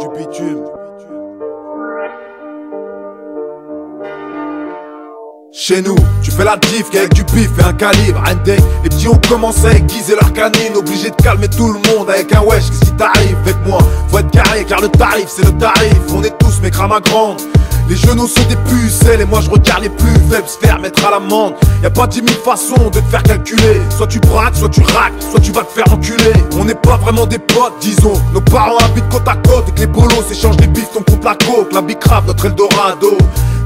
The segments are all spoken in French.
du bitume. Chez nous, tu fais la diff qu'avec du bif et un calibre. Les petits ont commencé à aiguiser leur canine, obligé de calmer tout le monde avec un wesh. Qu'est-ce qui t'arrive avec moi? Faut être carré car le tarif c'est le tarif. On est tous mes crânes à grande. Les genoux sont des pucelles et moi je regarde les plus faibles se faire mettre à l'amende. Y'a pas 10 000 façons de te faire calculer. Soit tu braques, soit tu raques, soit tu vas te faire enculer. On n'est pas vraiment des potes, disons. Nos parents habitent côte à côte et que les bolos s'échangent les bifetons contre la coke. La bicrave, notre Eldorado.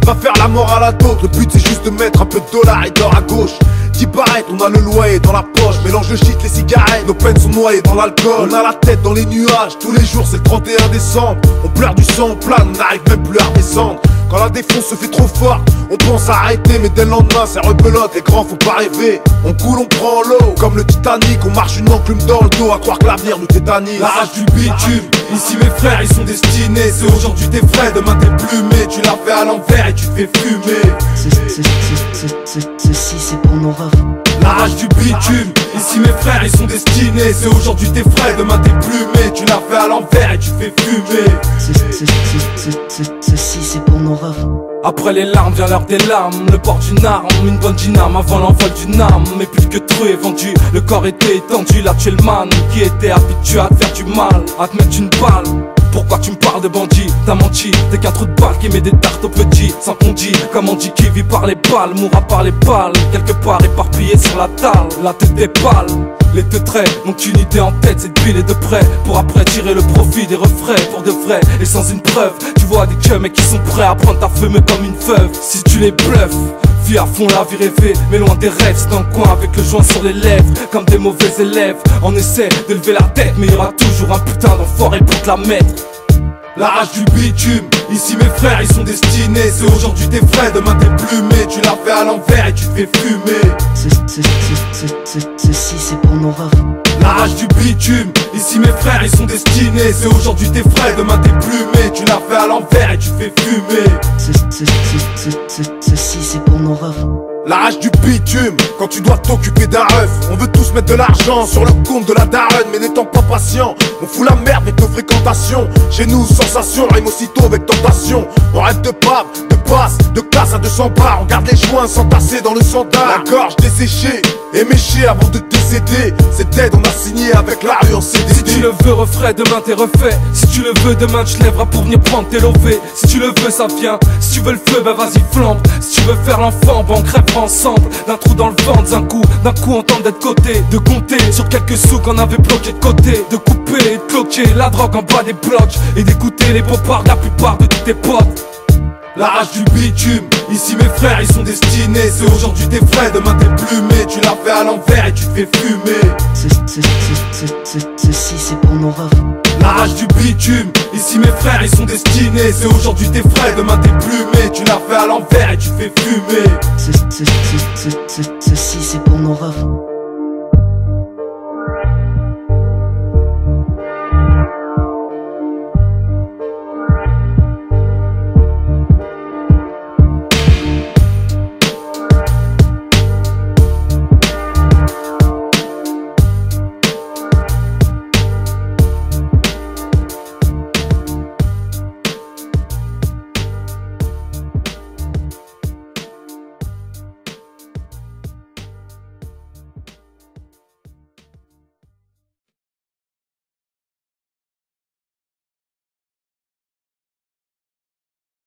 Va faire la mort à la d'autre, le but c'est juste de mettre un peu de dollars et d'or à gauche. 10 barrettes, on a le loyer dans la poche. Mélange le shit, les cigarettes, nos peines sont noyées dans l'alcool. On a la tête dans les nuages, tous les jours c'est le 31 décembre. On pleure du sang, on plane, on n'arrive même plus à redescendre. Quand la défonce se fait trop forte, on pense à arrêter. Mais dès le lendemain c'est rebelote, les grands faut pas rêver. On coule, on prend l'eau, comme le Titanic. On marche une enclume dans le dos, à croire que l'avenir nous tétanise. La rage du bitume, ici mes frères ils sont destinés. C'est aujourd'hui tes frais, demain t'es plumé. Tu l'as fait à l'envers et tu te fais fumer. Ceci c'est pour nos refs. La rage du bitume, ici mes frères ils sont destinés. C'est aujourd'hui tes frais, demain t'es plumé. Tu l'as fait à l'envers et tu te fais fumer. Ceci c'est pour nos refs. Après les larmes vient l'heure des larmes. Le port d'une arme, une bonne dyname avant l'envol d'une arme. Mais plus que trop est vendu, le corps était étendu. Là tu es le man qui était habitué à te faire du mal, à te mettre une balle. Pourquoi tu me parles de bandit? T'as menti, t'es qu'un trou de balle qui met des tartes aux petits. Sans qu'on dit, comme on dit, qui vit par les balles mourra par les balles. Quelque part éparpillé sur la table, la tête des pâles. Les deux traits n'ont qu'une idée en tête, c'est de piler de près. Pour après tirer le profit des refrains pour de vrai et sans une preuve. Tu vois des chums qui sont prêts à prendre ta fumée comme une veuve. Si tu les bluffes, vis à fond la vie rêvée, mais loin des rêves. C'est dans le coin avec le joint sur les lèvres, comme des mauvais élèves. On essaie de lever la tête, mais il y aura toujours un putain d'enfoiré pour te la mettre. La rage du bitume, ici mes frères ils sont destinés. C'est aujourd'hui tes frais, demain t'es plumé. Tu l'as fait à l'envers et tu te fais fumer. Ceci c'est pour nos refs. La rage du bitume, ici mes frères ils sont destinés. C'est aujourd'hui tes frais, demain t'es plumé. Tu l'as fait à l'envers et tu te fais fumer. Ceci c'est pour nos refs. La rage du bitume, quand tu dois t'occuper d'un ref. On veut tous mettre de l'argent sur le compte de la daronne, mais n'étant pas patient, on fout la merde avec nos fréquentations. Chez nous, sensation rime aussitôt avec tentation. On rêve de pape, de passe, de classe à 200 bars. On garde les joints s'entasser dans le sandal. La gorge desséchée, éméchée avant de décéder. C'est dead, on a signé avec la rue en CDD. Si tu le veux refrais, demain t'es refait. Si tu le veux, demain tu te lèveras pour venir prendre tes lovés. Si tu le veux, ça vient. Si tu veux le feu, ben vas-y flambe. Si tu veux faire l'enfant, ben on crèvera ensemble. D'un trou dans le ventre, d'un coup on tente d'être coté. De compter sur quelques sous qu'on avait bloqués de côté. De couper et de cloquer la drogue en bas des blocs. Et d'écouter les beaux-parts de la plupart de tous tes potes. La rage du bitume, ici mes frères ils sont destinés. C'est aujourd'hui tes frais, demain t'es plumé. Tu l'as fait à l'envers et tu te fais fumer. Ceci c'est pour nos refs. La rage du bitume, ici mes frères ils sont destinés. C'est aujourd'hui tes frais, demain t'es plumé. Tu l'as fait à l'envers et tu te fais fumer. Ceci c'est pour nos refs.